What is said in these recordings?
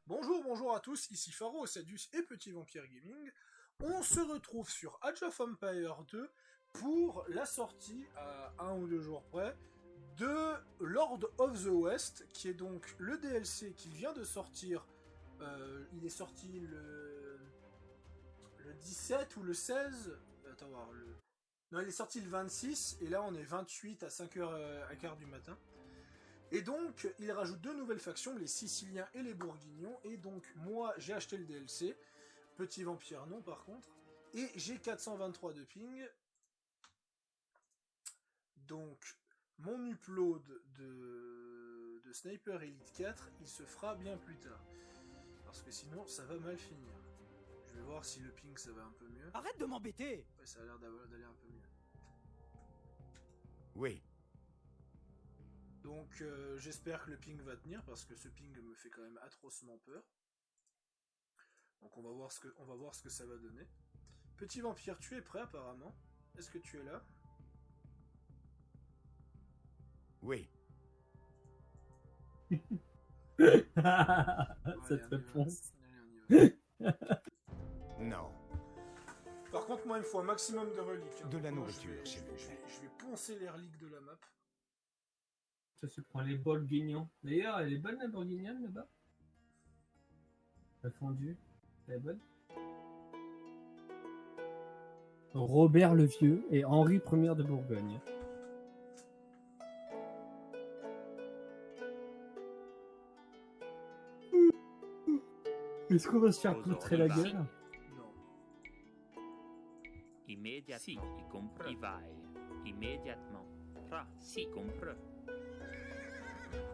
Bonjour à tous, ici Pharo, Sadus et Petit Vampire Gaming. On se retrouve sur Age of Empires 2 pour la sortie, à 1 ou 2 jours près, de Lord of the West, qui est donc le DLC qui vient de sortir. Il est sorti le 17 ou le 16. Attends, voir, non, il est sorti le 26, et là on est 28 à 5h15 du matin. Et donc, il rajoute deux nouvelles factions, les Siciliens et les Bourguignons. Et donc, moi, j'ai acheté le DLC. Petit Vampire, non, par contre. Et j'ai 423 de ping. Donc, mon upload de Sniper Elite 4, il se fera bien plus tard. Parce que sinon, ça va mal finir. Je vais voir si le ping, ça va un peu mieux. Arrête de m'embêter! Ouais, ça a l'air d'aller un peu mieux. Oui. Donc j'espère que le ping va tenir parce que ce ping me fait quand même atrocement peur. Donc on va voir ce que ça va donner. Petit Vampire, tu es prêt apparemment? Est-ce que tu es là? Oui. Cette réponse. Allez, on y va. Non. Par contre moi il me faut un maximum de reliques. De la Moi, nourriture, s'il vous plaît. je vais poncer les reliques de la map. Ça se prend les bourguignons. D'ailleurs, elle est bonne la bourguignonne là-bas. La fondue. Elle est bonne. Robert le Vieux et Henri Ier de Bourgogne. Est-ce qu'on va se faire poutrer la gueule? Non. Immédiatement, il comprend. Il va. Immédiatement. Ra, si, comprend.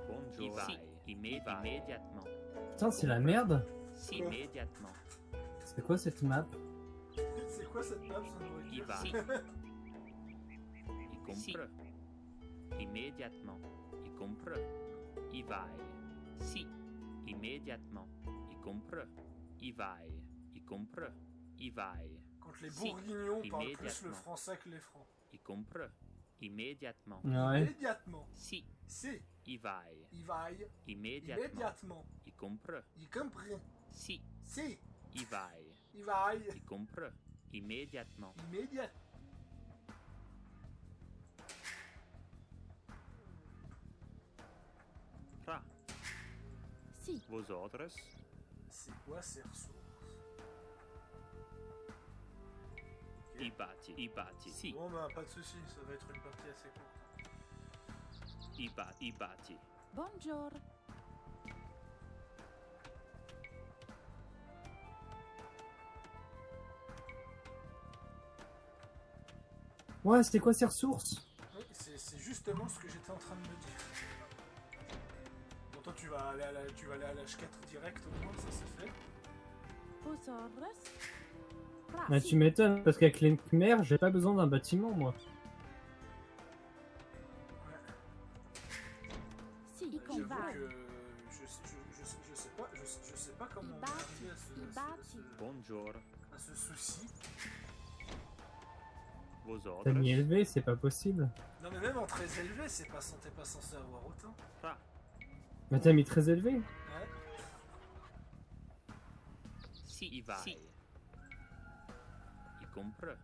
Bonjour. Il va. Immédiatement. Putain, c'est la merde. Si, immédiatement. C'est quoi cette map? C'est quoi cette map? Ça doit Il dire. va. Il comprend. Immédiatement. Il comprend. Il va. Si. Immédiatement. Il comprend. Il va. Il comprend. Il va. Quand les Si. Bourguignons parlent plus Immédiatement. le français que les Francs. Il comprend. Immédiatement. Ouais. Immédiatement. Si. Si. Il va. Il va. Immédiatement. Immédiatement. Il comprend. Il comprend. Si. Si. Il va. Il va. Il comprend. Immédiatement. Immédiat. Ra. Si. Vos autres. C'est quoi ces ressources? I batti. Si. Bon bah pas de soucis, ça va être une partie assez courte. I batti. Bonjour. Ouais, c'était quoi ces ressources? Oui, c'est justement ce que j'étais en train de me dire. Bon toi tu vas aller à l'âge 4 direct au moins, ça c'est fait. Vos ordres. Bah, tu m'étonnes, parce qu'avec les Khmer, j'ai pas besoin d'un bâtiment, moi. Si. I J'avoue convai. que je sais pas comment on va arriver à ce souci. Vos T'as autres. mis élevé, c'est pas possible. Non mais même en très élevé, t'es pas censé avoir autant. Ra. Mais t'as mis très élevé. Ouais. Si. I va. Si. Il comprend.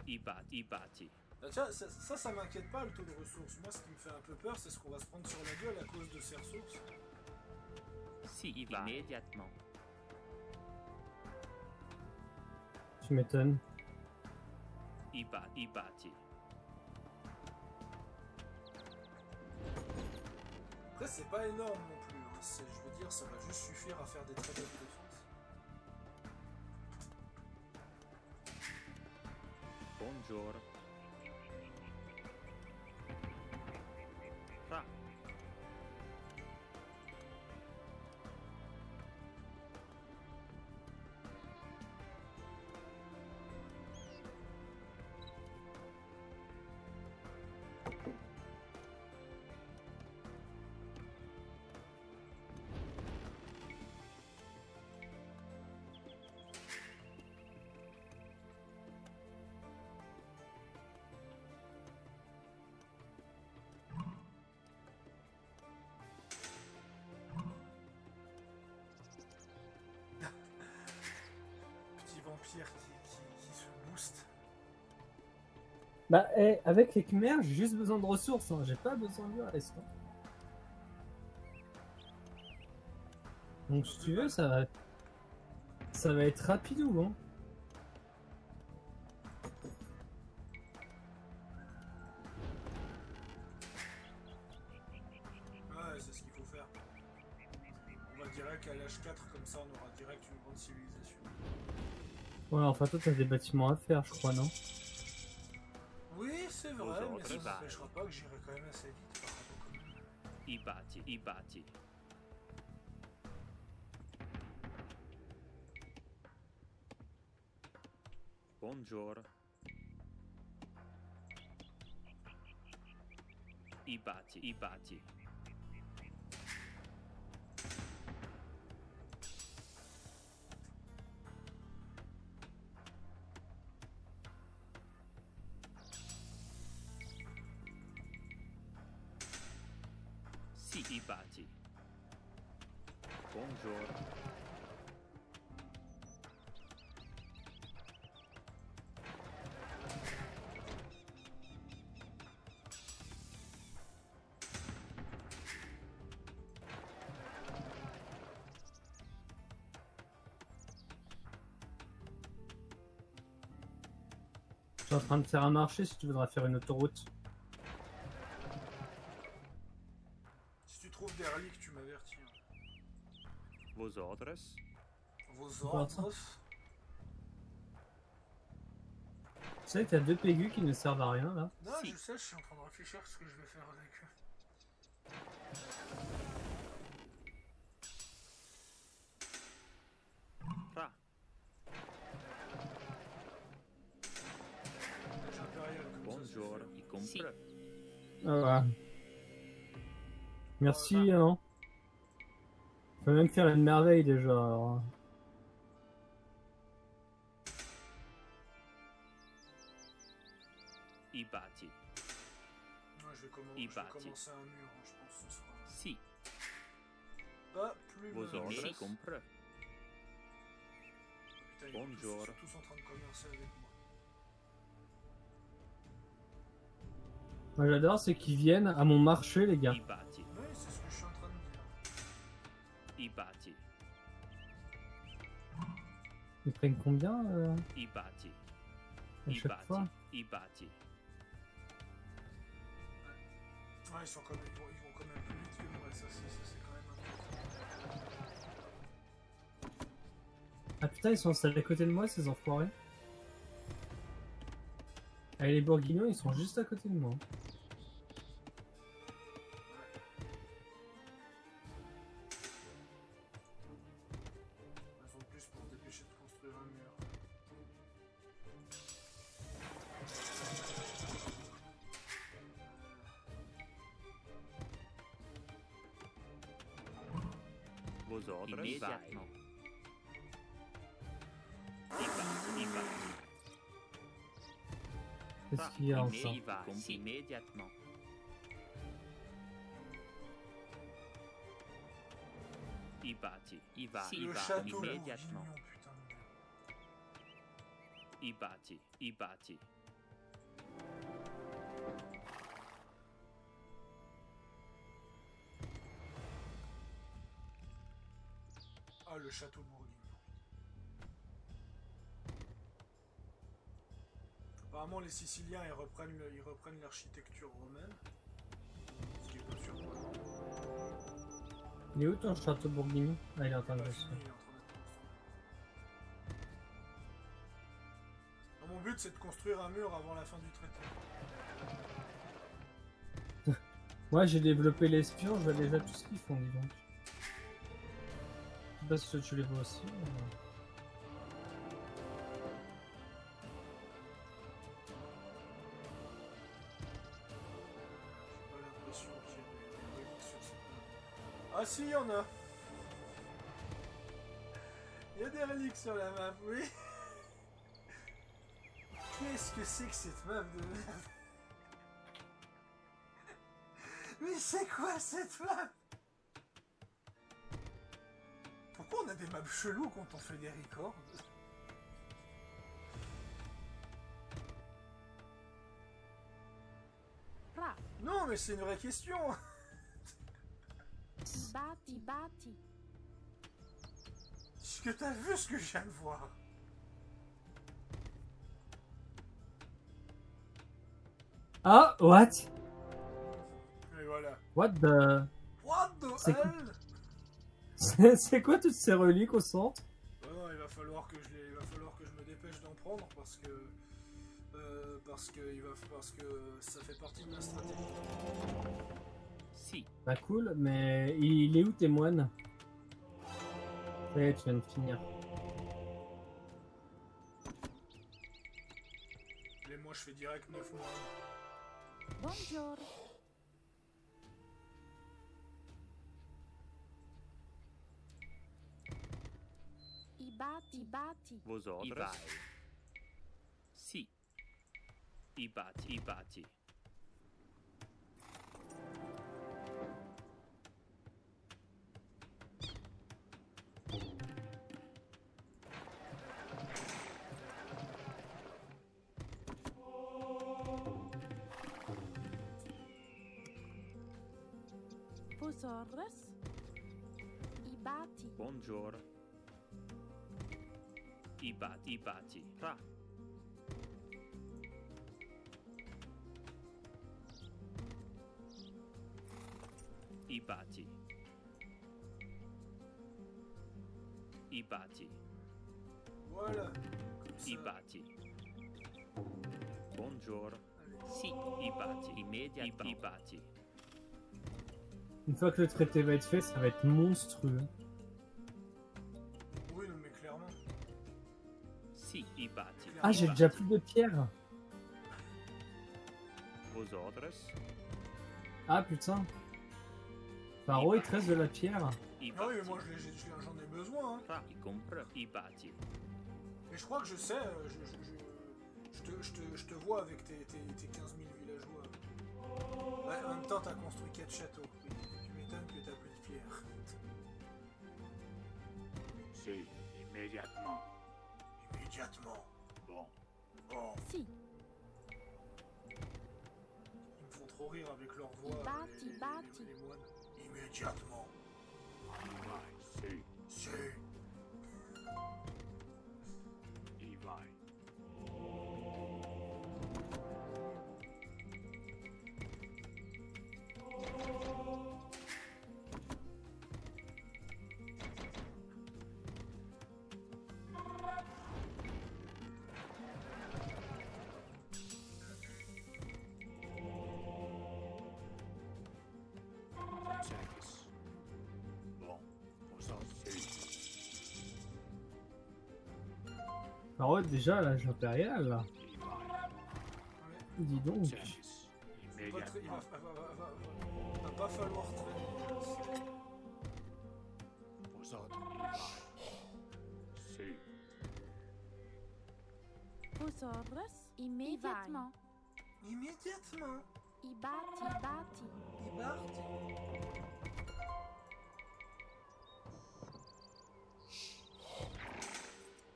I batti. Bah, tiens, ça m'inquiète pas le taux de ressources. Moi, ce qui me fait un peu peur, c'est ce qu'on va se prendre sur la gueule à cause de ces ressources. Si. Il va. Immédiatement. Tu m'étonnes. I batti. Après, c'est pas énorme non plus. Hein. Je veux dire, ça va juste suffire à faire des très bonnes défenses. Bonjour. Ra. Bah, avec les Khmers, j'ai juste besoin de ressources, hein. J'ai pas besoin du reste. Hein. Donc, si tu veux, ça va être rapidou, hein. Ouais, c'est ce qu'il faut faire. On va direct à l'âge 4, comme ça on aura direct une grande civilisation. Ouais, enfin, toi, t'as des bâtiments à faire, je crois, non? Oui, c'est vrai, mais ça autres, bah. n'empêchera pas que j'irai quand même assez vite par rapport au commun. Ibati, Ibati. Bonjour. Ibati, Ibati. Si, Ibati. Bonjour. Je suis en train de faire un marché si tu voudras faire une autoroute. Si tu trouves des reliques, tu m'avertis. Hein. Vos ordres. Vos quoi, ça? ordres. Tu sais que t'as 2 Pégus qui ne servent à rien, là. Non, Si. je sais, je suis en train de réfléchir à ce que je vais faire avec eux. Ra. L'âge impérial, comme ça, c'est Bonjour. fait. Y compris. Ah ouais. Merci, hein. On peut même faire une merveille déjà. Alors. Ibati. Ouais, je vais Ibati. commencer un mur, hein, je pense que ce sera Si. pas plus Vos mal. ordres. Putain, Y compris. Bonjour. Ils sont tous en train de commercer avec moi. Moi j'adore, c'est qu'ils viennent à mon marché, les gars. Ibati. Oui, c'est ce que je suis en train de dire. Ibati. Ils prennent combien Ibati. à chaque fois? Ibati. Ouais, ils vont quand même plus vite que moi, ça c'est quand même un Ah putain, ils sont installés à côté de moi, ces enfoirés. Ah, et les bourguignons, ils sont juste à côté de moi. Ils ont plus pour se dépêcher de construire un mur. Vos ordres. Immédiatement. Ibati. Ibati. Qu'est-ce qu'il y a encore? Si. Immédiatement. Ibati. Ibati. Le Ibati. château Immédiatement. bourguignon, putain de merde. Ibati. Ibati. Ah, le château bourguignon. Apparemment, les Siciliens, ils reprennent l'architecture romaine. Ce qui est pas surprenant. Il est où ton château bourguignon? Ah, il est en train de Pas construire. fini, il est en train d'être construit. Non, mon but, c'est de construire un mur avant la fin du traité. Moi j'ai développé l'espion, je vois déjà tout ce qu'ils font, dis donc. Je sais pas si tu les vois aussi. Mais... J'ai pas l'impression qu'il y ait des reliques sur cette map. Ah si, il y en a. Il y a des reliques sur la map, oui. Qu'est-ce que c'est que cette map de merde? Mais c'est quoi cette map? Pourquoi on a des maps chelous quand on fait des records? mais c'est une vraie question. Bati, bati. Est-ce que t'as vu ce que je viens de voir? Ah, what? Et voilà. What the... What the C'est hell? C'est quoi toutes ces reliques au centre? Non, il va falloir que je me dépêche d'en prendre parce que ça fait partie de ma stratégie. Si. Bah cool, mais il est où tes moines? Ouais, tu viens de finir. Et moi, je fais direct 9 mois. Bonjour. I bati, bati. Vos ordres. I vai. Si. I bati, i bati. Vos ordres. I bati. Bonjour. I bati, i bati. Ra. I bati. I bati. Voilà. I bati. Bonjour. Si. I bati. Immediat. I bati. Une fois que le traité va être fait, ça va être monstrueux. Oui, non, mais clairement. Si. I bati. Ah, j'ai déjà plus de pierres. Vos ordres. Ah putain. Faro, il te reste de la pierre. I Ah oui, mais bati. moi j'en ai besoin. Hein. Ra. I compre. I bati. Mais je crois que je sais, je te vois avec tes 15 000 villageois. Ouais, en même temps, t'as construit 4 châteaux. Oui, tu m'étonnes que t'as plus de pierre. Si, immédiatement. Immédiatement. Bon. Bon, Si. ils me font trop rire avec leur voix. Bati, bati. Les moines. Immédiatement. Si, Si. y vai. Service. Bon, vos ordres. Si, Faro, déjà, l'âge impérial, là. y vai. Ouais. Dis donc. Service. Pas très- il Immédiatement. va pas falloir traîner. Vos ordres. Y vai. Si, Vos ordres. Immédiatement. Immédiatement. I bati, bati. Et Bart.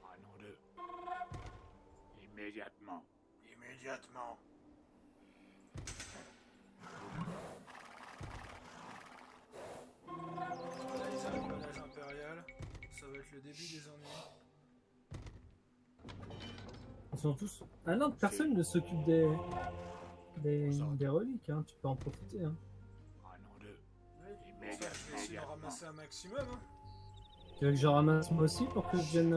un nom de. Immédiatement. Immédiatement. Là, ils arrivent à l'âge impérial. Ça va être le début des ennuis. Ils sont tous... Ah non, personne ne s'occupe des reliques, hein. Tu peux en profiter, hein. un nom de. Oui, pour ça, je vais essayer d'en ramasser un maximum. Hein. Tu veux que je ramasse moi aussi pour que je vienne...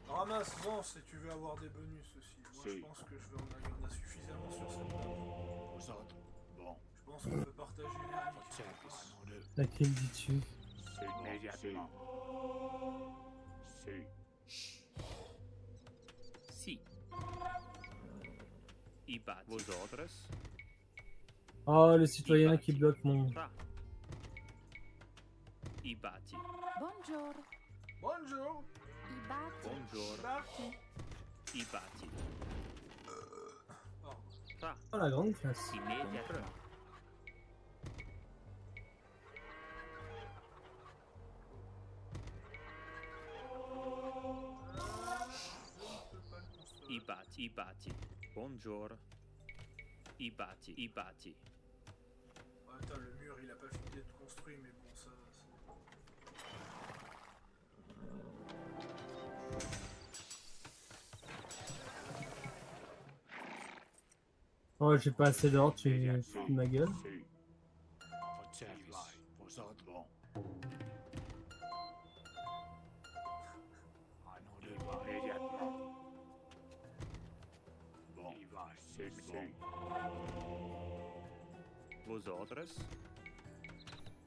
Ramasse-en si tu veux avoir des bonus aussi. Moi, je Si. pense que il y en a suffisamment sur cette table. Vos ordres. Bon, Je pense qu'on peut partager les votre service. Un nom de. Laquelle dis-tu? C'est immédiatement. Si, Si. I bati. Vos ordres. Oh, le citoyen qui bloque mon... Ra. I bati. Bonjour. Bonjour. I bati. Bonjour. Barty. I bati. Pardon. Ra. Oh, la grande classe. Immédiatement. I bati. I bati. Bonjour. I bati. I bati. pas fini d'être construit, mais bon, ça... Oh, j'ai pas assez d'or, tu fous de ma gueule. Votre service. Vos ordres. Bon. Immédiatement. Bon. C'est bon. Vos ordres.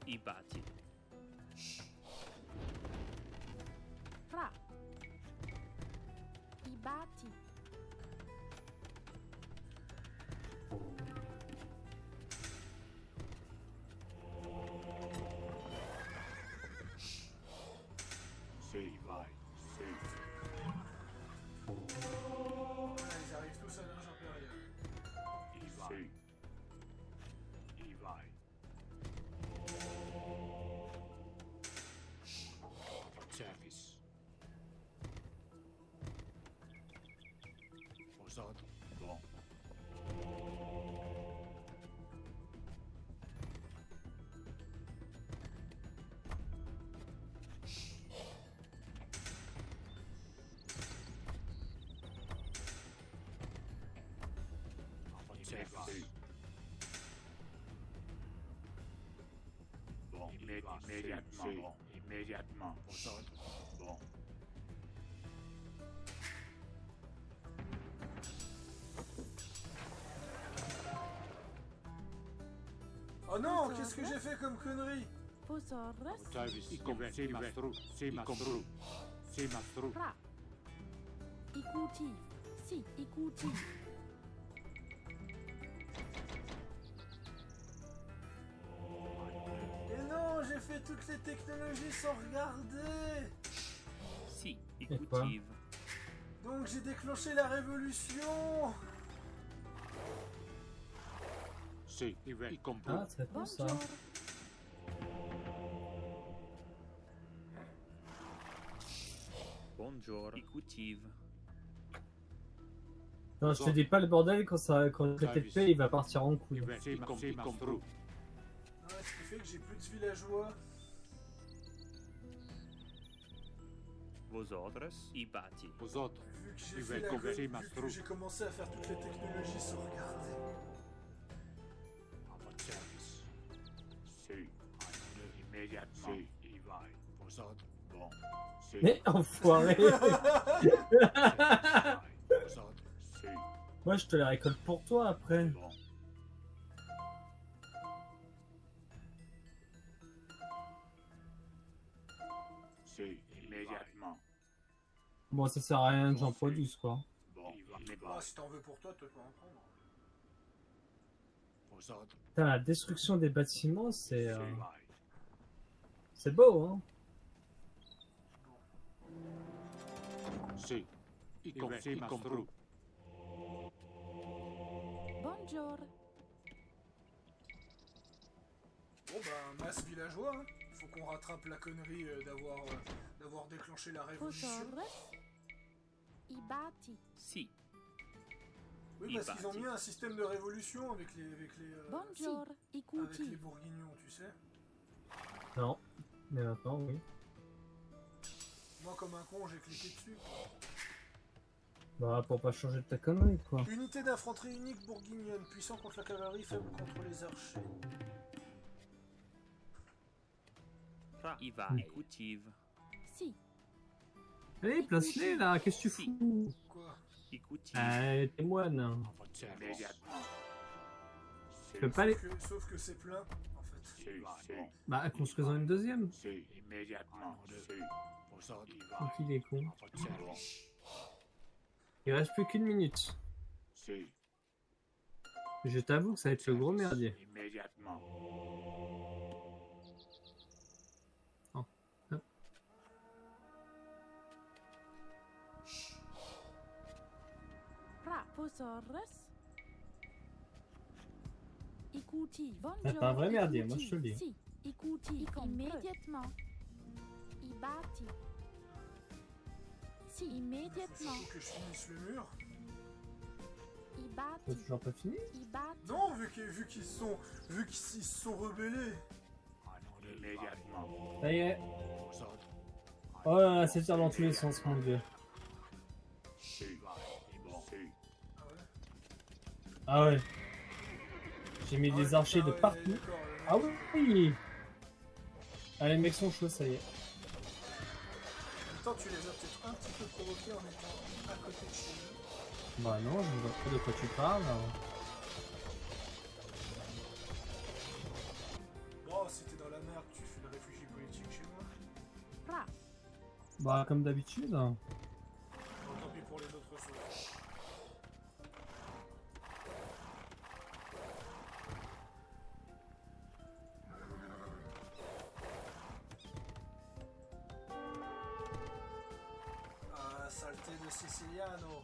I bati. Fra. I bati. C'est vai. C'est. Ils arrivent tous à l'âge impérial. Il va. Il va. Votre service. Vos ordres. Bon. Votre service. Bon. Immédiatement. Bon. Immédiatement. Vos ordres. Bon. Oh non, qu'est-ce que j'ai fait comme connerie? Vos ordres. Service. C'est mastro. C'est mastro. C'est mastro. Fra. I cultivi. Si, i cultivi. Et non, j'ai fait toutes les technologies sans regarder. Si, i Et quoi? cultive. Donc j'ai déclenché la révolution. C'est. Il comprend. Ah, c'est pour ça. Bonjour. Bonjour. I cultive. Non, je te dis pas le bordel quand le TTP il va partir en couille. C'est mastro. Ouais, ce qui fait que j'ai plus de villageois. Vos ordres. I bati. Vos ordres. Vu que Il j'ai va fait la convertir vu que Mastro. j'ai commencé à faire toutes les technologies sans regarder. À votre service. C'est. Immédiatement. C'est. Il va. Vos ordres. Bon. C'est. Mais enfoiré. Vos ordres. C'est. Moi je te la récolte pour toi après. Bon. C'est. Immédiatement. Bon, ça sert à rien que j'en produise quoi. Bon. Il va. Ah, si t'en veux pour toi, tu peux en prendre. Vos ordres. Putain, la destruction des bâtiments c'est C'est. va. c'est beau hein. C'est. Il comprend. Bonjour. Bon bah, masse villageois, hein. Faut qu'on rattrape la connerie d'avoir déclenché la Vos révolution. ordres. I bati. Si. Oui, parce qu'ils ont mis un système de révolution avec les Bonjour. I avec les cultivi. bourguignons, tu sais. Non. Mais maintenant oui. Moi, comme un con, j'ai cliqué dessus. Bah pour pas changer de ta connerie quoi. Unité d'infanterie unique bourguignonne, puissant contre la cavalerie, faible contre les archers. Fra. I va. I cultive. Si. Allez, place-les là, qu'est-ce que tu fous? Quoi? I cultive. T'es moine. À votre service. Immédiatement. Tu peux pas les... Sauf que c'est plein, en fait. C'est. Bah construisons une deuxième. C'est. Immédiatement. C'est. Vos ordres. Il va. Donc il est con. À votre service. Il reste plus qu'une minute. C'est. Je t'avoue que ça va être le gros merdier. Immédiatement. Oh. Hop. Fra. Vos ordres. I cultivi. Bonjour. C'est un vrai I merdier, moi, je te le cultivi. dis. Si. I cultivi. Immédiatement. I bati. Si, immédiatement. Faut que je finisse le mur. I T'as bati. toujours pas fini? I bati. Non, vu qu'ils se sont rebellés. Immédiatement. Ça y est. Vos ordres. Oh là là, c'est tire dans tous les sens, mon dieu. Si. Bon. Si. Ah ouais. Ah ouais. J'ai mis des archers de ouais, partout. d'accord, le mec. Ah oui. Ah, les mecs sont chauds, ça y est. En même temps, tu les as peut-être un petit peu provoqués en étant à côté de chez eux. Bah non, je ne vois pas de quoi tu parles. Bon, si t'es dans la merde, tu fais le réfugié politique chez moi. Pra. Bah comme d'habitude. Bon, tant pis pour les autres sauvages. Ah, saleté de Siciliano.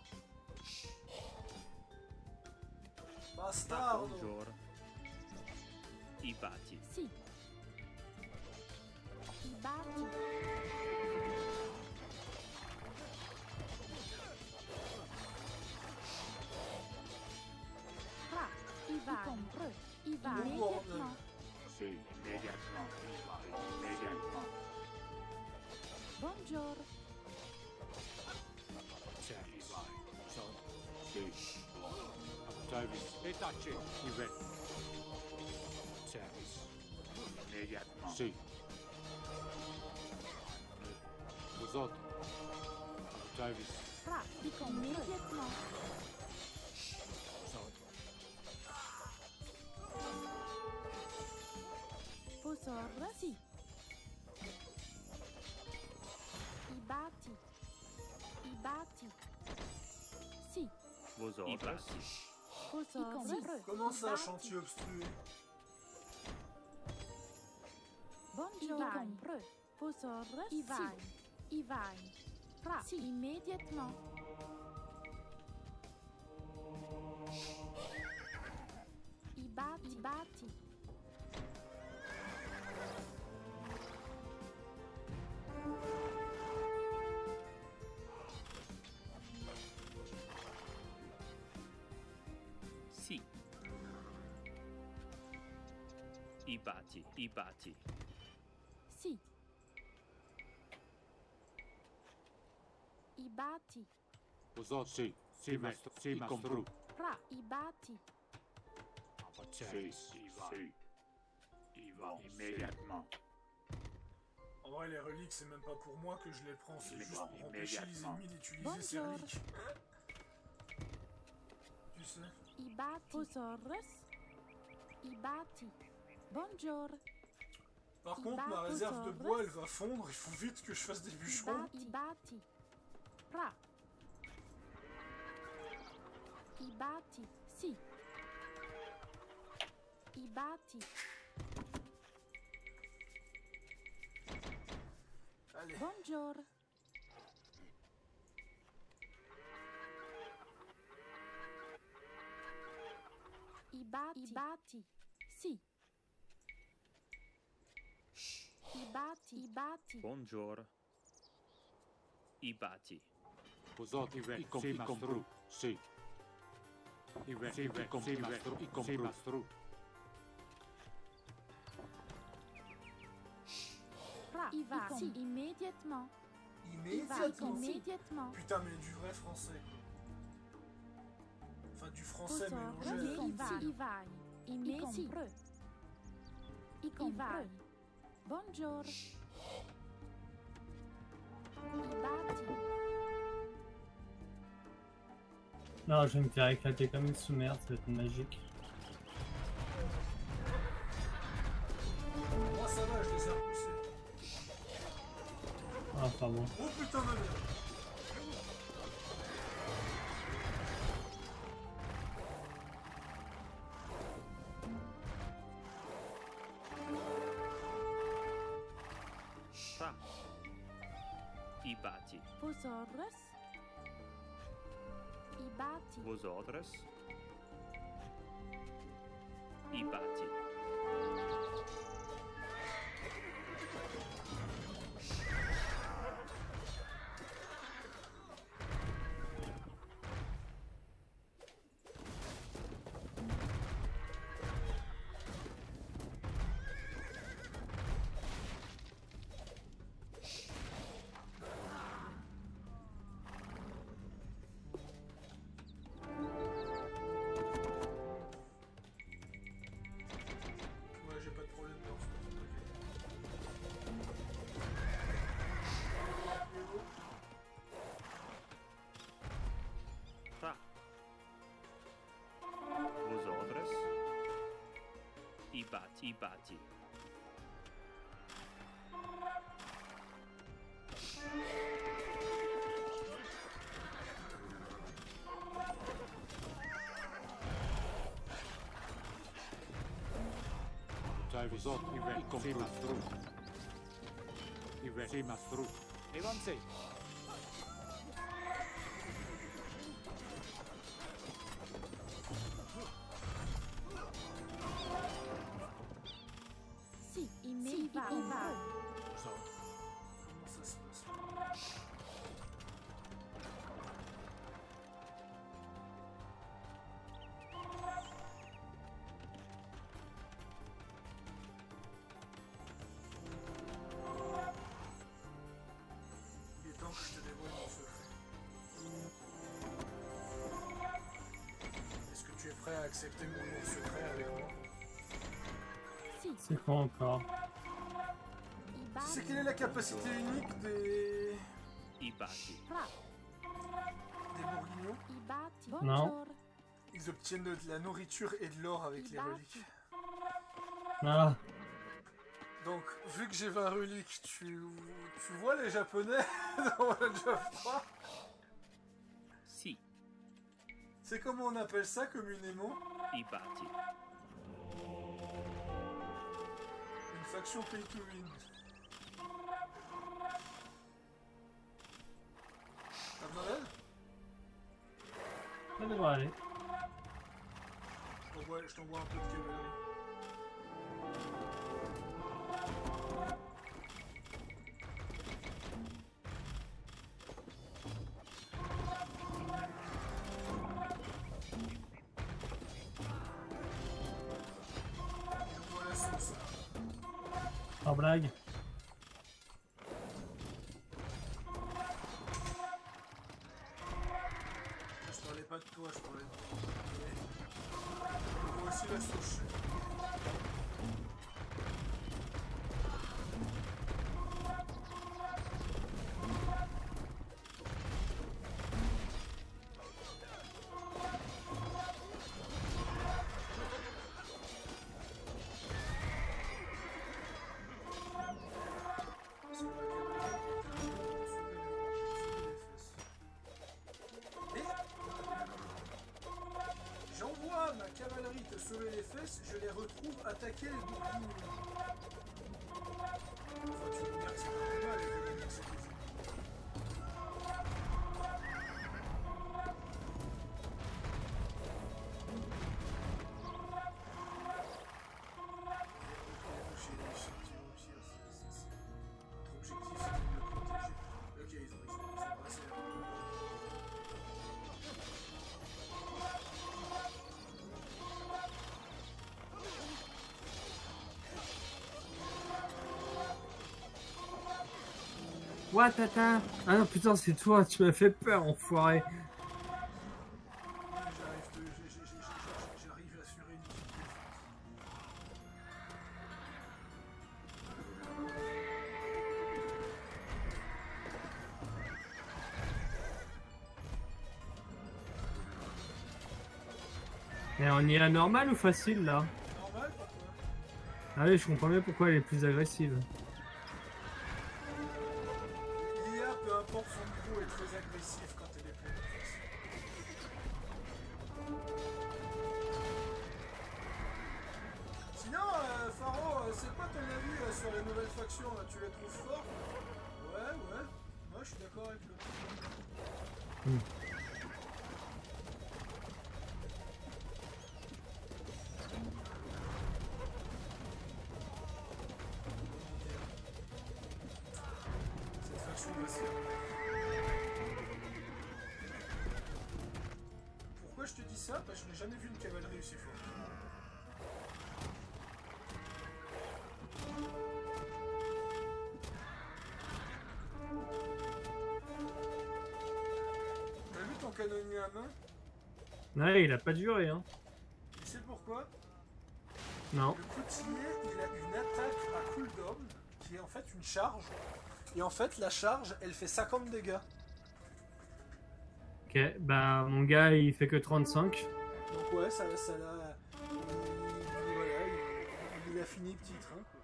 Bastardo. Bonjour. I bati. Si. I bati. Pra. I vai. Compre. I vai. Immédiatement. Si. Immédiatement. Immédiatement. Bonjour. Service. Vos ordres. Si. Bon. Service. Etace. Ivet. Service. Immédiatement. Si. Vos ordres. Service. Pra. I compre. Immédiatement. Vos ordres. Vos ordres. Si. I bati. I bati. Si. Vos I ordres. bati. Vos ordres. Comment ça, I bati. chantier obstrué? Bonjour. I compre. Vos ordres. I vai. I vai. Pra. Si. Immédiatement. I bati. I bati. Si. I bati. I bati. Si. I bati. Vos ordres. Si. Si, maestro. Si, maestro. Pra. I bati. Service. Si. Il va. Immédiatement. En vrai, les reliques, c'est même pas pour moi que je les prends, c'est Les juste prends pour empêcher les immédiatement. ennemis d'utiliser ces Bonjour. reliques. Tu sais. I bati. Vos ordres. I bati. Bonjour. Par Il contre, bat ma aux réserve de ordres. bois, elle va fondre, il faut vite que je fasse des bûcherons. I bati. Pra. I bati. Si. I bati. Allez, Bonjour. I bati. I bati. Si. I bati. I bati. Bonjour. I bati. Vos ordres. Il va. Si, maestro. Si. Il va. Si, maestro. Si, maestro. Pra. I va. Si. Immédiatement. I va. immédiatement. Immédiatement. Putain, mais du vrai français, quoi. Enfin, du français Vos mélangé ordres. à... I vai. I vai. Immediately. I vai. Bonjour. I bati. Non, je vais me faire éclater comme une sous-merde, ça va être magique. Moi, ça va, je les ai repoussés. Ah, enfin bon. Oh putain de merde. Pra. I bati. Vos ordres. I bati. Vos ordres. I bati. I bâti. Posot, i compru. I mastru. Evanse. Si, immédiatement. Posot. Comment ça se passe? Il est temps que je te dévoile mon secret. Est-ce que tu es prêt à accepter mon lourd secret avec moi? Si, C'est quoi encore? ibati. C'est quelle est la capacité unique des I bâti. Fra, bourguignons? ibati. Non. Bonjour. Ils obtiennent de la nourriture et de l'or avec les Ibati. reliques. Ah, Donc, vu que j'ai 20 reliques, tu vois les japonais dans Age of 3? Si. C'est comment on appelle ça communément? I bâti. Une faction pay to win. T'as besoin d'aide? ça devrait aller. Je t'envoie un peu de cavalerie. Voilà sauce. Par blague. Je parlais pas de toi, je parlais de toi. Voici la sauce. J'envoie ma cavalerie te sauver les fesses, je les retrouve attaquer les bourguignons. Enfin, tu veux dire que c'est normal, les bourguignons, c'est des Notre objectif, c'était de le protéger. Ok, ils ont passé là. What, tata? Ah non, putain, c'est toi, tu m'as fait peur, enfoiré. J'arrive à assurer une petite défense. Et on y est à normal ou facile là? Normal, pourquoi? Allez, je comprends mieux pourquoi elle est plus agressive. L'IA, peu importe son niveau, est très agressif quand elle est pleine de force. Sinon, Faro, c'est quoi ton avis sur les nouvelles factions là? Tu les trouves fortes? Ouais. Moi, je suis d'accord avec le. Cette faction va se faire. Pourquoi je te dis ça? Parce que je n'ai jamais vu une cavalerie aussi forte. T'as vu ton canonnier à main? Ouais, il a pas duré, hein. Tu sais pourquoi? Non. Le coutillier, il a une attaque à cooldown, qui est en fait une charge. Et en fait, la charge, elle fait 50 dégâts. Ok, bah mon gars il fait que 35. Donc ouais, ça l'a... Il a fini petit train, quoi.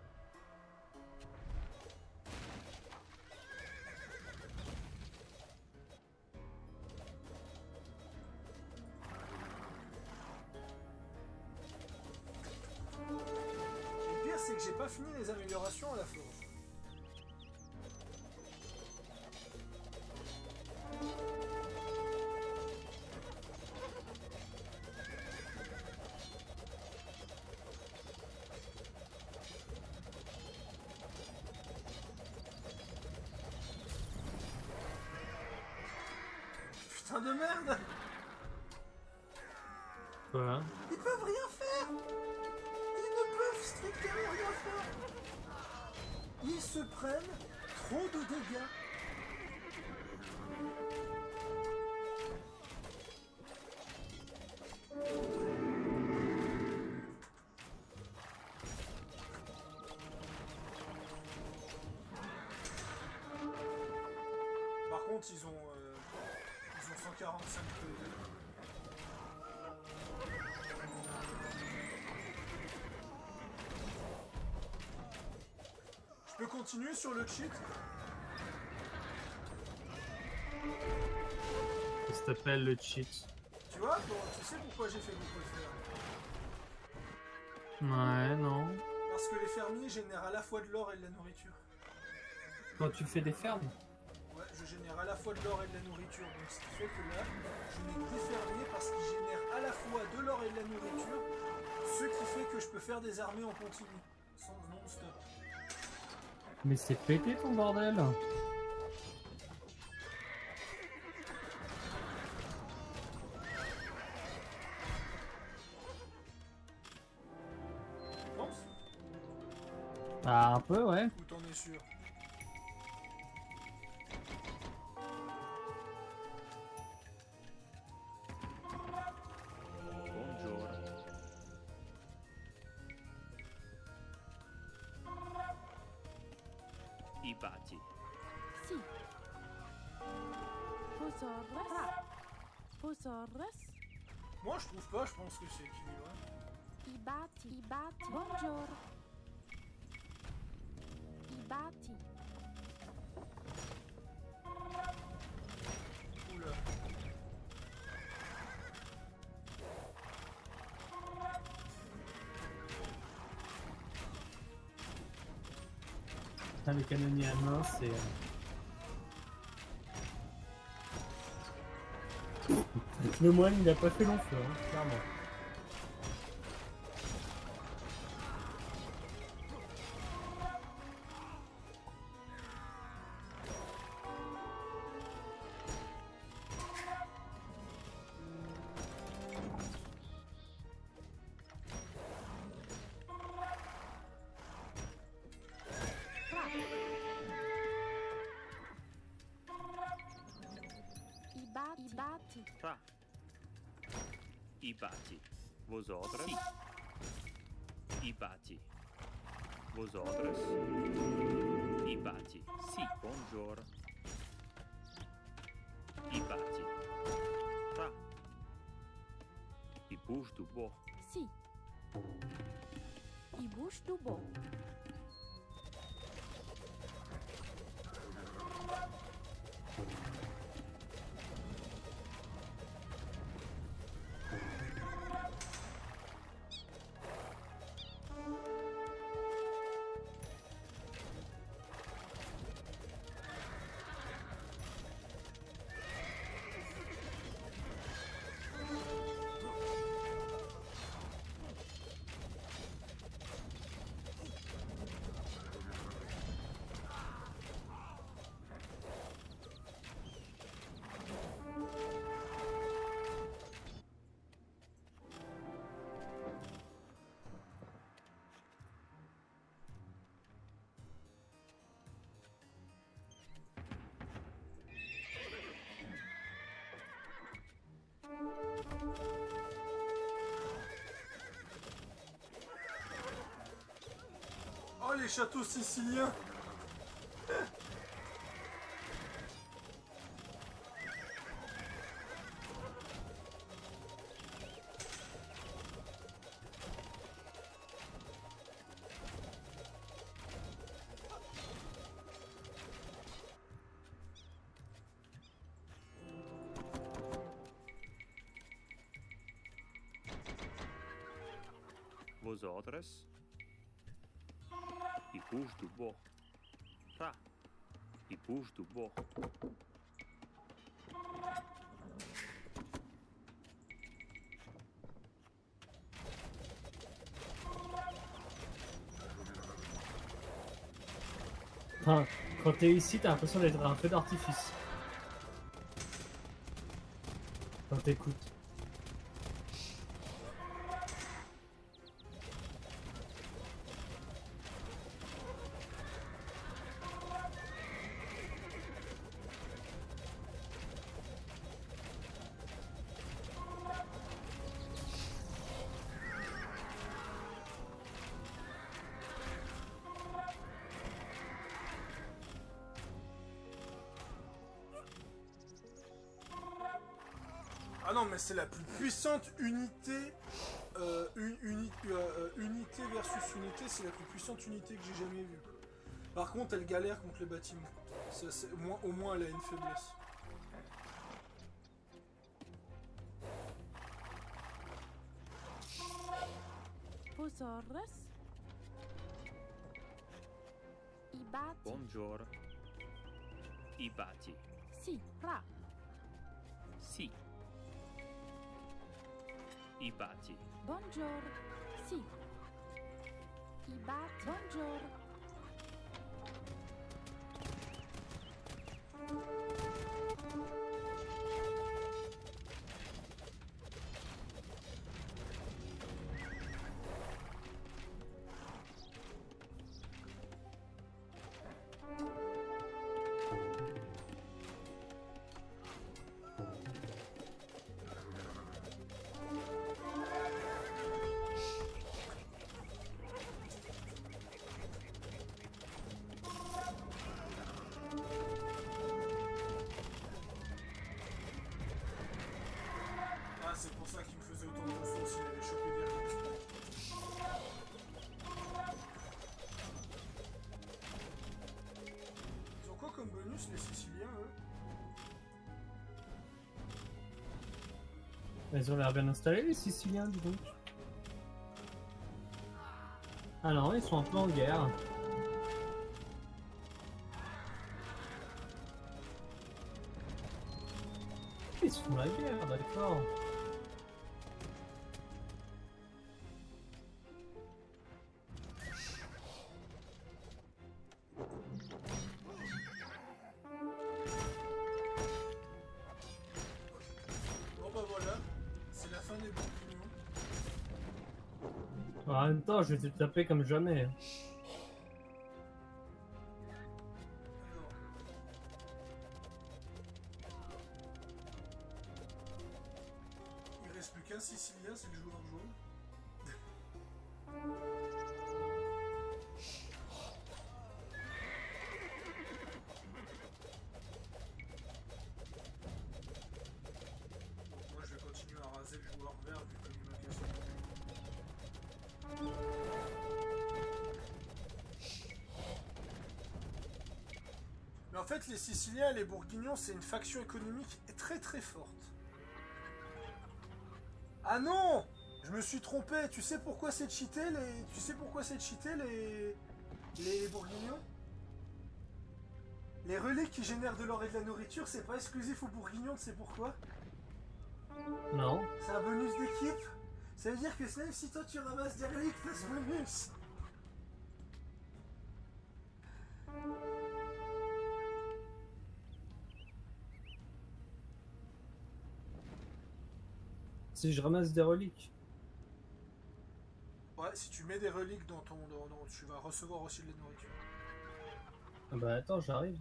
Et le pire, c'est que j'ai pas fini les améliorations à la forge. Putain de merde! Quoi? Ils peuvent rien faire! Ils ne peuvent strictement rien faire! Ils se prennent trop de dégâts! Par contre, ils ont 145 PV. Je peux continuer sur le cheat? Ça s'appelle le cheat. Tu vois, bon, tu sais pourquoi j'ai fait beaucoup de fer? Ouais, non. Parce que les fermiers génèrent à la fois de l'or et de la nourriture. Quand tu fais des fermes? Ouais, je génère à la fois de l'or et de la nourriture. Donc ce qui fait que là, je n'ai que des fermiers parce qu'ils génèrent à la fois de l'or et de la nourriture. Ce qui fait que je peux faire des armées en continu. Sans non-stop. Mais c'est pété ton bordel! Tu penses? Ah, un peu, ouais. Ou t'en es sûr? Buongiorno. I bati. Si. Fosaurus. Fosaurus. Moi je trouve pas, je pense que c'est équilibré. Ibati. Ibati. Bonjour. Ibati. Oula. Putain, le canonnier à main, c'est... Le moine, il a pas fait long feu, hein, clairement. Ibati. Ibati. Tra. I bati. Vosotros. Sì. I bati. Vosotros. I bati. Sì. Buongiorno. I bati. Tra. I bouge du bois. Si. I bouche du beau. Oh les châteaux siciliens! Vos ordres. Il bouge du bord. Ra. Il bouge du bord. Enfin, quand t'es ici, t'as l'impression d'être un feu d'artifice. Quand t'écoutes. Ah non, mais c'est la plus puissante unité. Unité versus unité, c'est la plus puissante unité que j'ai jamais vue. Par contre, elle galère contre les bâtiments. Au moins, elle a une faiblesse. Posaurus. Ibati. Bonjour. Ibati. Si. Ra. Si. Ibati. Bonjour. Si. Ibati. Bonjour. Ah, c'est pour ça qu'il me faisait autant de ressources, il avait chopé des reliques. Ils ont quoi comme bonus, les Siciliens, eux? Ils ont l'air bien installés, les Siciliens, dis donc. Ah non, ils sont un peu en guerre. Ils se font la guerre, d'accord. Bon bah voilà, c'est la fin des bourguignons. En même temps, je vais te taper comme jamais. Alors. Il reste plus qu'un Sicilien, c'est le joueur jaune. Moi je vais continuer à raser le joueur vert vu comme il m'a cassé. Mais en fait, les Siciliens et les Bourguignons, c'est une faction économique très très forte. Ah non! Je me suis trompé. Tu sais pourquoi c'est cheaté les... Tu sais pourquoi c'est cheaté les Bourguignons? Les reliques qui génèrent de l'or et de la nourriture, c'est pas exclusif aux Bourguignons, tu sais pourquoi? Non. C'est un bonus d'équipe. Ça veut dire que même si toi tu ramasses des reliques, t'as ce bonus. Si je ramasse des reliques. Ouais, si tu mets des reliques dans ton... tu vas recevoir aussi de la nourriture. Ah bah attends, j'arrive.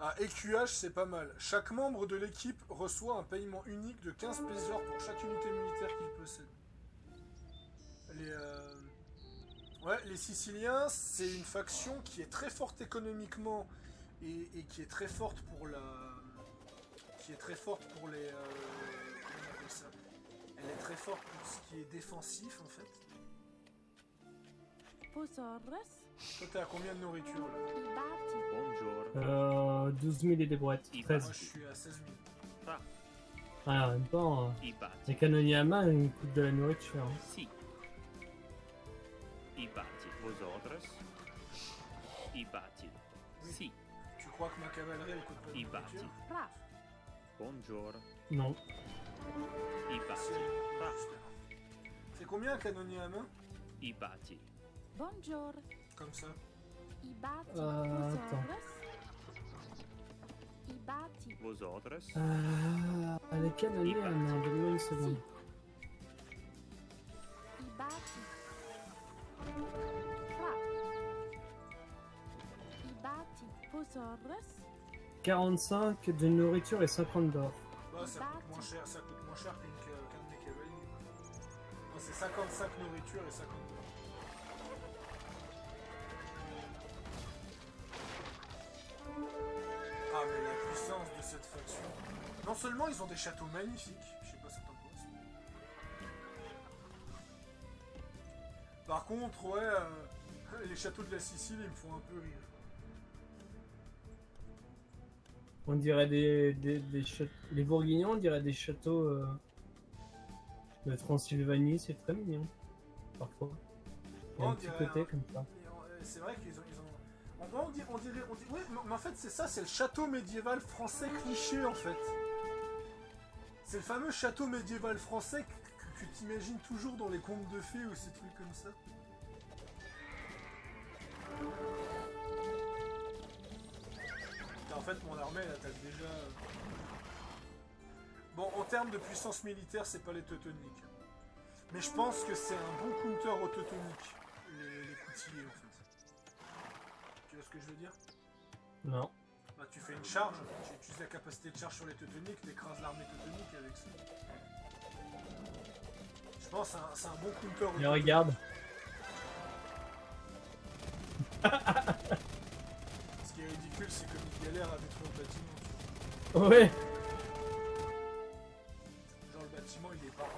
Ah, EQH, c'est pas mal. Chaque membre de l'équipe reçoit un paiement unique de 15 peseurs pour chaque unité militaire qu'il possède. Ouais, les Siciliens, c'est une faction qui est très forte économiquement et qui est très forte pour la... qui est très forte pour les... comment on appelle ça? Elle est très forte pour ce qui est défensif, en fait. Posaurus. Toi, t'es à combien de nourriture, là? Bonjour. 12 000 et des boîtes. Il 13. Moi, je suis à 16 000. Ra. Ah, en même temps, I les bati. canonniers à main, ils coûtent de la nourriture. Hein. Si. I bati. Vos ordres. I bati. Si. Tu crois que ma cavalerie elle coûte pas de I nourriture? bati. Fra. Bonjour. Non. I bati. Ra. C'est combien un canonnier à main? I bati. Bonjour. Comme ça. I bati. Attends. I bati. Vos ordres. Les canonniers à main, donne-moi une seconde. I bati. Fra. I bati. Vos ordres. 45 de nourriture et 50 d'or. Bah, ça coûte moins cher, ça coûte moins cher qu'un de mes cavaliers. Non, c'est 55 nourriture et 50 d'or. Ah, mais la puissance de cette faction. Non seulement ils ont des châteaux magnifiques, je sais pas ce que t'en penses. Par contre, ouais, les châteaux de la Sicile, ils me font un peu rire. On dirait des châteaux. Les Bourguignons, on dirait des châteaux de Transylvanie, c'est très mignon. Parfois. Il y a On un petit dirait côté un- comme ça. C'est vrai qu'ils ont. On dirait. Oui, mais en fait, c'est ça, c'est le château médiéval français cliché en fait. C'est le fameux château médiéval français que tu t'imagines toujours dans les contes de fées ou ces trucs comme ça. En fait, mon armée, elle attaque déjà. Bon, en termes de puissance militaire, c'est pas les teutoniques. Mais je pense que c'est un bon counter aux teutoniques, les coutillés en fait. Tu vois ce que je veux dire? Non. Bah, tu fais une charge, tu utilises la capacité de charge sur les teutoniques, t'écrases l'armée teutonique avec ça. Je pense que c'est un bon counter aux Mais teutoniques. regarde. Ce qui est ridicule, c'est comme ils galèrent à détruire le bâtiment. Tu vois. Ouais. Genre le bâtiment, il est pas en bas.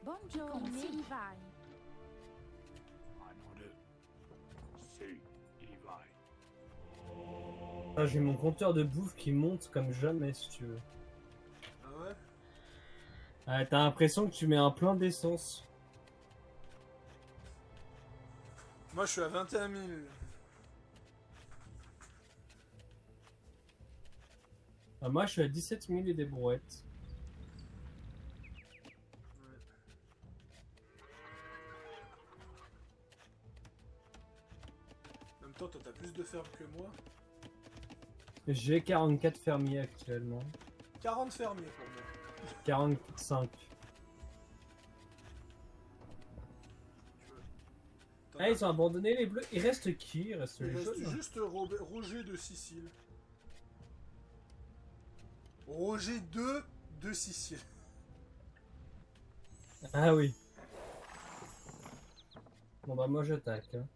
Bonjour. Come i vai. En ordre. Si. I vai. Ah, j'ai mon compteur de bouffe qui monte comme jamais si tu veux. Ah ouais? Ah, t'as l'impression que tu mets un plein d'essence. Moi, je suis à 21 000. Ah, moi je suis à 17 000 et des brouettes. En même temps, toi, t'as plus de fermes que moi. J'ai 44 fermiers actuellement. 40 fermiers pour moi. 45. T'en Ah, as- ils ont abandonné les bleus. Il reste qui? Il reste Il les reste jaunes. juste Roger de Sicile. Roger 2 de Sicile. Ah oui. Bon bah moi j'attaque. Hein.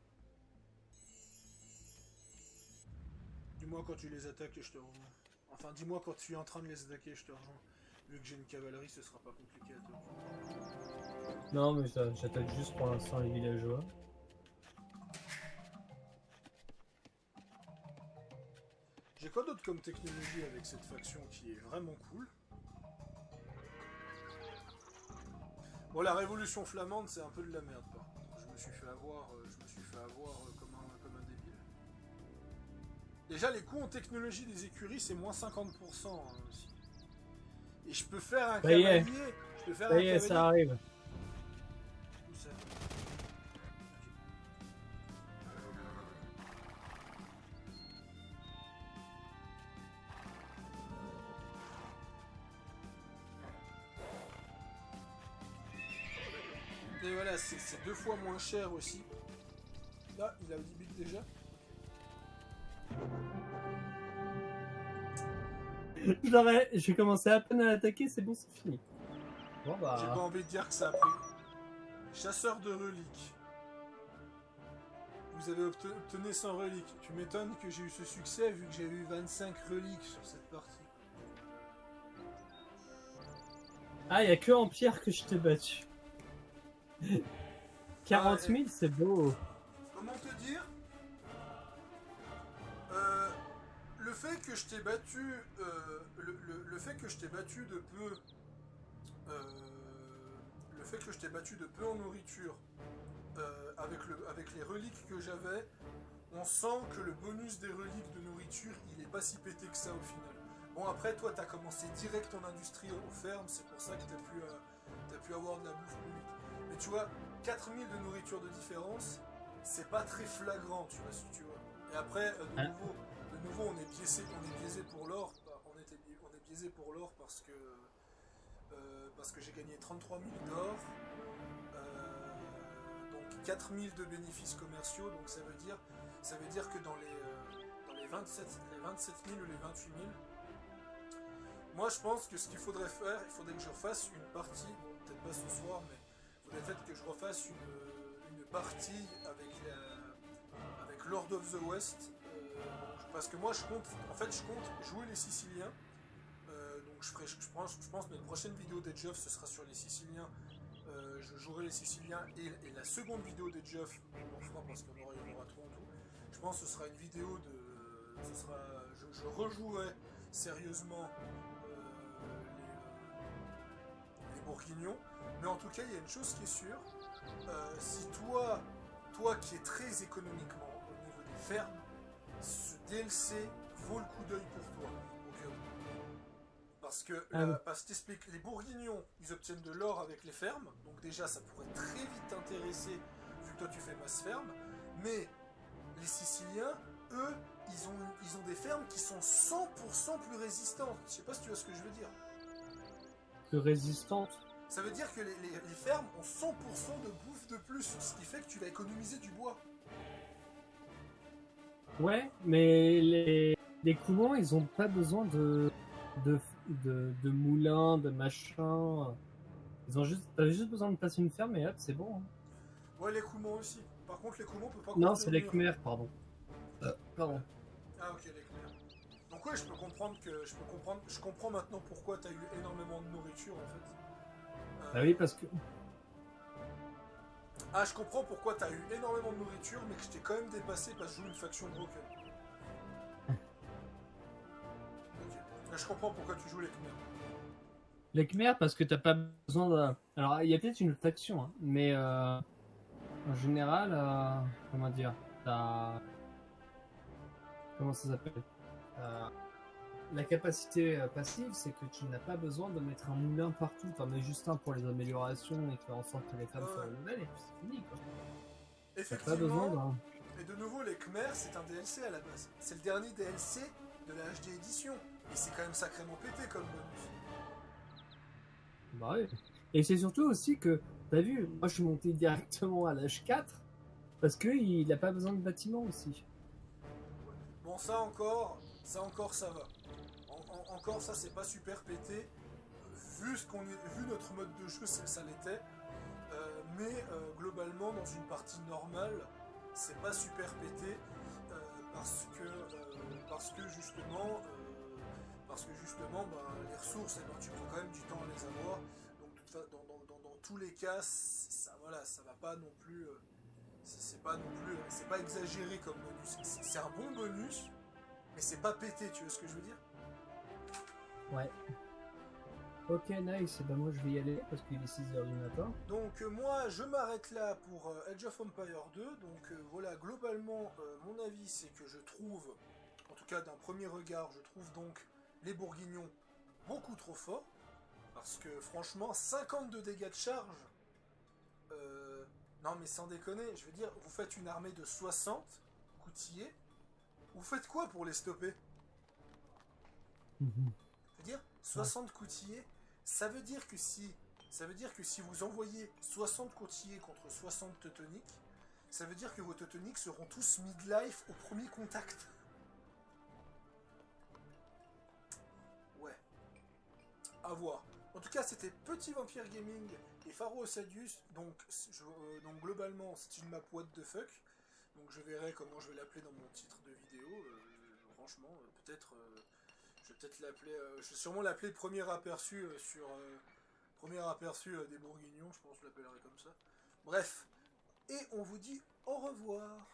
Dis-moi quand tu les attaques et je te rejoins. Enfin, dis-moi quand tu es en train de les attaquer et je te rejoins. Vu que j'ai une cavalerie, ce sera pas compliqué à te rejoindre. Non mais j'attaque juste pour l'instant les villageois. J'ai quoi d'autre comme technologie avec cette faction qui est vraiment cool? Bon, la révolution flamande, c'est un peu de la merde par contre. Je me suis fait avoir, comme un débile. Déjà, les coûts en technologie des écuries, c'est moins 50% hein, aussi. Et je peux faire un Ça y est. cavalier. Je peux faire Ça un y est, cavalier. ça arrive. Où ça? Et voilà, c'est 2 fois moins cher aussi. Là, il a 10 bits déjà. J'ai commencé à peine à l'attaquer, c'est bon, c'est fini. Bon J'ai pas bah. envie de dire que ça a pris. Chasseur de reliques. Vous avez obtenu 100 reliques. Tu m'étonnes que j'ai eu ce succès vu que j'ai eu 25 reliques sur cette partie. Ah, y a que en pierre que je t'ai battu. 40 000, c'est beau. Comment te dire? fait que je t'ai battu, le fait que je t'ai battu de peu, le fait que je t'ai battu de peu en nourriture, avec les reliques que j'avais, on sent que le bonus des reliques de nourriture, il est pas si pété que ça au final. Bon, après, toi, t'as commencé direct en industrie aux fermes, c'est pour ça que t'as pu avoir de la bouffe plus vite. Mais tu vois, 4000 de nourriture de différence, c'est pas très flagrant, tu vois, si tu vois. Et après, de nouveau, on est biaisé pour l'or. On est biaisé pour l'or parce que j'ai gagné 33 000 d'or, donc 4000 de bénéfices commerciaux, donc ça veut dire que dans les 27 000 ou les 28 000, moi je pense que ce qu'il faudrait faire, il faudrait que je refasse une partie, bon, peut-être pas ce soir, mais il faudrait peut-être que je refasse une partie avec Lord of the West, parce que moi je compte jouer les Siciliens, donc je pense que notre prochaine vidéo d'Edge of ce sera sur les Siciliens, je jouerai les Siciliens, et la seconde vidéo d'Edge of, on fera parce qu'il y en aura trop en tout, je pense que ce sera une vidéo je rejouerai sérieusement les Bourguignons, mais en tout cas il y a une chose qui est sûre, si toi qui es très économiquement au niveau des fermes, ce DLC vaut le coup d'œil pour toi, au cas où. Parce que t'expliques, les Bourguignons, ils obtiennent de l'or avec les fermes, donc déjà ça pourrait très vite t'intéresser, vu que toi tu fais masse ferme, mais les Siciliens, eux, ils ont des fermes qui sont 100% plus résistantes. Je sais pas si tu vois ce que je veux dire. Plus résistantes. Ça veut dire que les fermes ont 100% de bouffe de plus, ce qui fait que tu vas économiser du bois. Ouais, mais les Coumans, ils ont pas besoin de moulins, de machin. T'avais juste besoin de passer une ferme et hop, c'est bon. Hein. Ouais, les Coumans aussi. Par contre, les Coumans, on peut pas Non, construire c'est de les mur. Khmers, pardon. Pardon. Ah, ok, les Khmers. Donc ouais, je comprends maintenant pourquoi t'as eu énormément de nourriture en fait. Bah oui, parce que. Ah, je comprends pourquoi t'as eu énormément de nourriture, mais que je t'ai quand même dépassé parce que je joue une faction broken. Ok. Là, je comprends pourquoi tu joues les Khmers. Les Khmers, parce que t'as pas besoin de. Alors, il y a peut-être une autre faction, hein, mais en général, comment dire, t'as. Comment ça s'appelle la capacité passive, c'est que tu n'as pas besoin de mettre un moulin partout. T'en mets juste un pour les améliorations et faire en sorte que les femmes soient nouvelles et puis c'est fini, quoi. T'as pas besoin Effectivement, d'un. et de nouveau, les Khmers, c'est un DLC à la base. C'est le dernier DLC de la HD édition. Et c'est quand même sacrément pété comme bonus. Bah ouais. Et c'est surtout aussi que, t'as vu, moi je suis monté directement à l'âge 4 parce qu'il a pas besoin de bâtiment aussi. Bon, ça encore, ça va. Encore, ça, c'est pas super pété. Vu notre mode de jeu, ça l'était. Mais globalement, dans une partie normale, c'est pas super pété. Parce que justement, les ressources, tu prends quand même du temps à les avoir. Donc, dans tous les cas, ça va pas non plus. C'est pas exagéré comme bonus. C'est un bon bonus, mais c'est pas pété, tu vois ce que je veux dire? Ouais. Ok, nice. Et ben moi je vais y aller parce qu'il est 6h du matin. Donc moi je m'arrête là pour Age of Empires 2. Donc voilà, globalement mon avis c'est que je trouve, en tout cas d'un premier regard, je trouve donc les Bourguignons beaucoup trop forts. Parce que franchement, 52 dégâts de charge, non mais sans déconner, je veux dire, vous faites une armée de 60 coutillers, vous faites quoi pour les stopper? Je veux dire, 60 coutillers, ça veut dire que si vous envoyez 60 coutillers contre 60 teutoniques, ça veut dire que vos teutoniques seront tous midlife au premier contact. Ouais. À voir. En tout cas, c'était Petit Vampire Gaming et Pharo Osadius. Donc globalement, c'est une map what the fuck. Donc je verrai comment je vais l'appeler dans mon titre de vidéo. Franchement, peut-être... je vais peut-être l'appeler... je vais sûrement l'appeler premier aperçu des Bourguignons. Je pense que je l'appellerai comme ça. Bref. Et on vous dit au revoir.